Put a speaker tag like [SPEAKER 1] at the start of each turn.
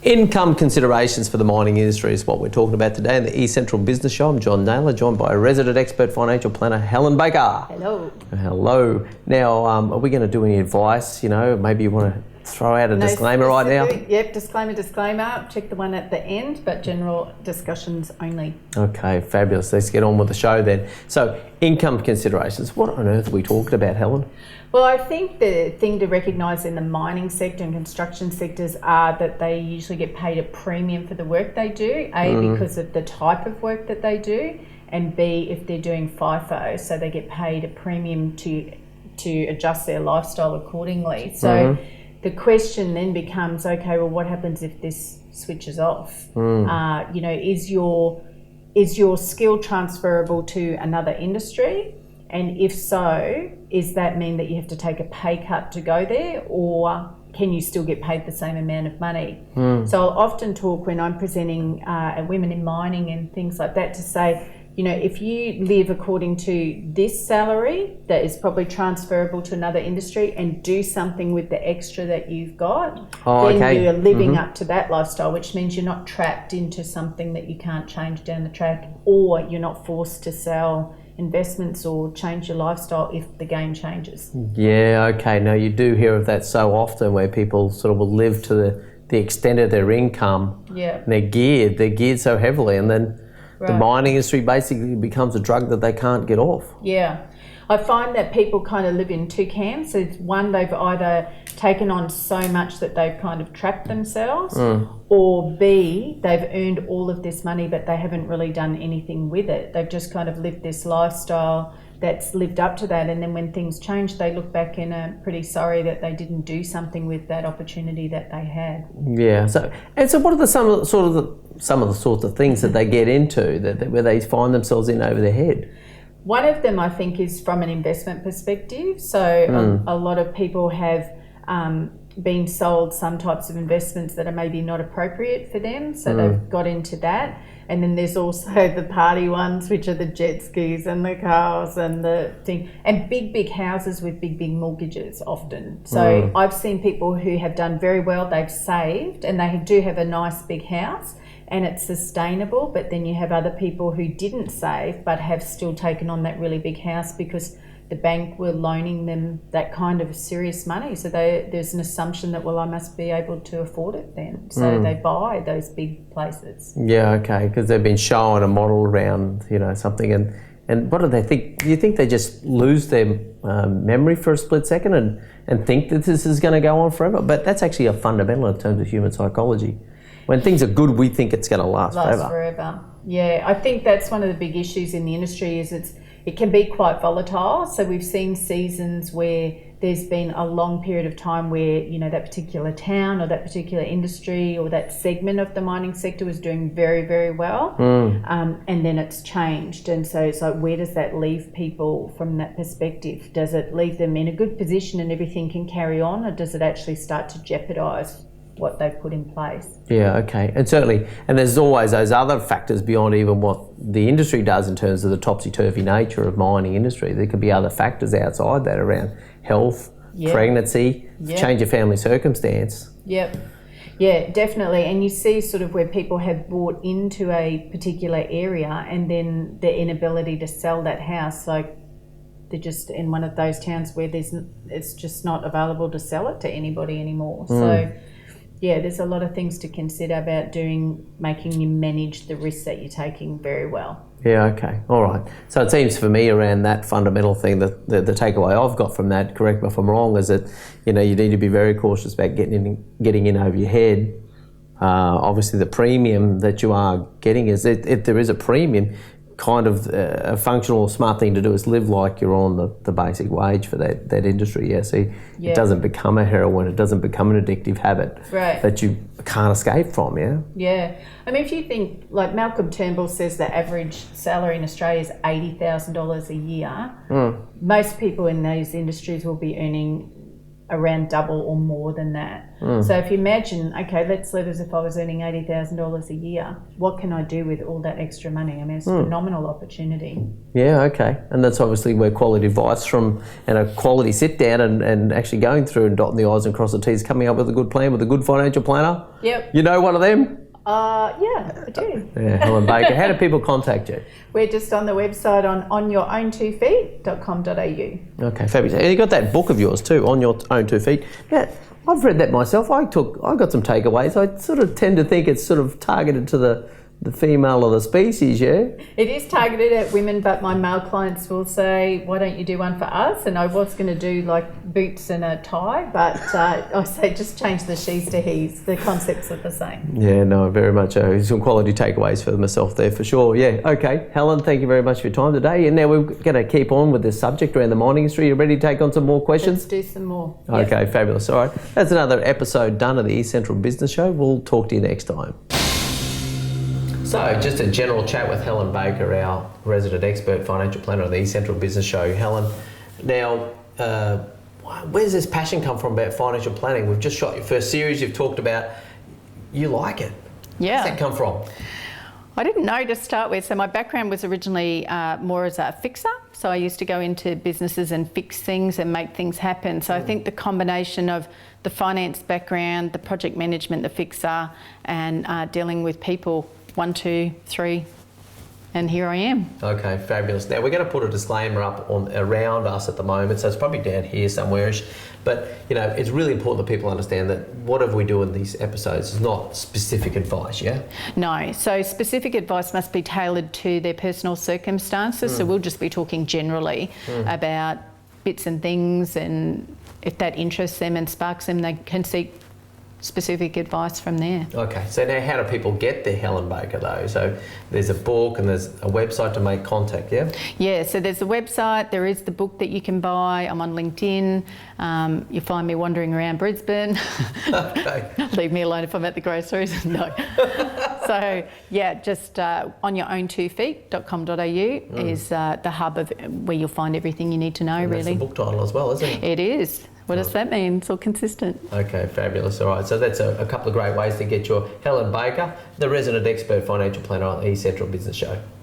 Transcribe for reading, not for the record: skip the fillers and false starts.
[SPEAKER 1] Income considerations for the mining industry is what we're talking about today in the eCentral Business Show. I'm John Nayler, joined by resident expert financial planner Helen Baker.
[SPEAKER 2] Hello.
[SPEAKER 1] Hello. Now, are we going to do any advice? Maybe you want to throw out a disclaimer right now?
[SPEAKER 2] Yep, disclaimer. Check the one at the end, but general discussions only.
[SPEAKER 1] Okay, fabulous. Let's get on with the show then. So, income considerations. What on earth are we talking about, Helen?
[SPEAKER 2] Well, I think the thing to recognise in the mining sector and construction sectors are that they usually get paid a premium for the work they do, because of the type of work that they do, and B, if they're doing FIFO, so they get paid a premium to adjust their lifestyle accordingly. So the question then becomes, okay, well, what happens if this switches off? Is your skill transferable to another industry? And if so, does that mean that you have to take a pay cut to go there, or can you still get paid the same amount of money? So I'll often talk when I'm presenting women in mining and things like that to say, if you live according to this salary that is probably transferable to another industry and do something with the extra that you've got, then you're living up to that lifestyle, which means you're not trapped into something that you can't change down the track, or you're not forced to sell investments or change your lifestyle if the game changes.
[SPEAKER 1] Yeah, okay. Now, you do hear of that so often where people sort of will live to the extent of their income.
[SPEAKER 2] Yeah.
[SPEAKER 1] And they're geared so heavily, and then the mining industry basically becomes a drug that they can't get off.
[SPEAKER 2] Yeah. I find that people kind of live in two camps. So one, they've either taken on so much that they've kind of trapped themselves, or B, they've earned all of this money but they haven't really done anything with it. They've just kind of lived this lifestyle that's lived up to that, and then when things change, they look back and are pretty sorry that they didn't do something with that opportunity that they had.
[SPEAKER 1] Yeah. So what are some of the sorts of things that they get into where they find themselves in over their head?
[SPEAKER 2] One of them, I think, is from an investment perspective. So a lot of people have been sold some types of investments that are maybe not appropriate for them, so they've got into that. And then there's also the party ones, which are the jet skis and the cars and the thing, and big houses with big mortgages often. So I've seen people who have done very well, they've saved, and they do have a nice big house, and it's sustainable. But then you have other people who didn't save but have still taken on that really big house because the bank were loaning them that kind of serious money. So there's an assumption that, well, I must be able to afford it then. So they buy those big places. Yeah,
[SPEAKER 1] okay, because they've been shown a model around, something. And what do they think? Do you think they just lose their memory for a split second and think that this is going to go on forever? But that's actually a fundamental in terms of human psychology. When things are good, we think it's going to last forever.
[SPEAKER 2] Yeah, I think that's one of the big issues in the industry is it can be quite volatile. So we've seen seasons where there's been a long period of time where, that particular town or that particular industry or that segment of the mining sector was doing very, very well. And then it's changed. And so it's like, where does that leave people from that perspective? Does it leave them in a good position and everything can carry on, or does it actually start to jeopardise what they've put in place?
[SPEAKER 1] Yeah, okay. And certainly, and there's always those other factors beyond even what the industry does in terms of the topsy-turvy nature of mining industry. There could be other factors outside that around health, pregnancy, change of family circumstance.
[SPEAKER 2] Yep. Yeah, definitely. And you see sort of where people have bought into a particular area and then their inability to sell that house. Like they're just in one of those towns where it's just not available to sell it to anybody anymore. So yeah, there's a lot of things to consider about making you manage the risks that you're taking very well.
[SPEAKER 1] Yeah, okay, all right. So it seems for me around that fundamental thing, that the takeaway I've got from that, correct me if I'm wrong, is that you need to be very cautious about getting in over your head. Obviously, the premium that you are getting is if there is a premium, kind of a functional smart thing to do is live like you're on the basic wage for that industry. It doesn't become a heroin, it doesn't become an addictive habit that you can't escape from.
[SPEAKER 2] I mean, if you think, like Malcolm Turnbull says, the average salary in Australia is $80,000 a year. Most people in those industries will be earning around double or more than that. So if you imagine, okay, let's live as if I was earning $80,000 a year. What can I do with all that extra money? I mean, it's a phenomenal opportunity.
[SPEAKER 1] Yeah, okay. And that's obviously where quality advice from and a quality sit down and actually going through and dotting the I's and crossing the T's, coming up with a good plan with a good financial planner.
[SPEAKER 2] Yep.
[SPEAKER 1] You know one of them?
[SPEAKER 2] Yeah, I do.
[SPEAKER 1] Yeah, Helen Baker. How do people contact you?
[SPEAKER 2] We're just on the website on onyourown2feet.com.au.
[SPEAKER 1] Okay, fabulous. And you got that book of yours too, On Your Own 2 Feet. Yeah, I've read that myself. I got some takeaways. I sort of tend to think it's sort of targeted to the female of the species, yeah?
[SPEAKER 2] It is targeted at women, but my male clients will say, why don't you do one for us? And I was going to do like boots and a tie, but I say just change the she's to he's. The concepts are the same.
[SPEAKER 1] Yeah, no, very much. Some quality takeaways for myself there for sure. Yeah, okay. Helen, thank you very much for your time today. And now we're going to keep on with this subject around the mining industry. You ready to take on some more questions?
[SPEAKER 2] Let's do some more.
[SPEAKER 1] Okay, fabulous. All right. That's another episode done of the eCentral Business Show. We'll talk to you next time. So, just a general chat with Helen Baker, our resident expert financial planner of the eCentral Business Show. Helen, now, where's this passion come from about financial planning? We've just shot your first series. You've talked about you like it.
[SPEAKER 3] Yeah.
[SPEAKER 1] Where's that come from?
[SPEAKER 3] I didn't know to start with. So my background was originally more as a fixer. So I used to go into businesses and fix things and make things happen. So I think the combination of the finance background, the project management, the fixer, and dealing with people, 1, 2, 3, and here I am.
[SPEAKER 1] Okay, fabulous. Now we're going to put a disclaimer up around us at the moment, so it's probably down here somewhere-ish. But you know, it's really important that people understand that whatever we do in these episodes is not specific advice. Yeah.
[SPEAKER 3] No. So specific advice must be tailored to their personal circumstances. So we'll just be talking generally about bits and things, and if that interests them and sparks them, they can seek specific advice from there.
[SPEAKER 1] Okay, so now how do people get their Helen Baker though? So there's a book and there's a website to make contact, yeah?
[SPEAKER 3] Yeah, so there's a website, there is the book that you can buy. I'm on LinkedIn. You'll find me wandering around Brisbane.
[SPEAKER 1] Okay.
[SPEAKER 3] Leave me alone if I'm at the groceries. No. So yeah, just onyourown2feet.com.au is the hub of where you'll find everything you need to know,
[SPEAKER 1] And
[SPEAKER 3] really.
[SPEAKER 1] that's the book title as well, isn't it?
[SPEAKER 3] It is. What does that mean? It's all consistent.
[SPEAKER 1] Okay, fabulous. All right, so that's a couple of great ways to get your Helen Baker, the resident expert financial planner on the eCentral Business Show.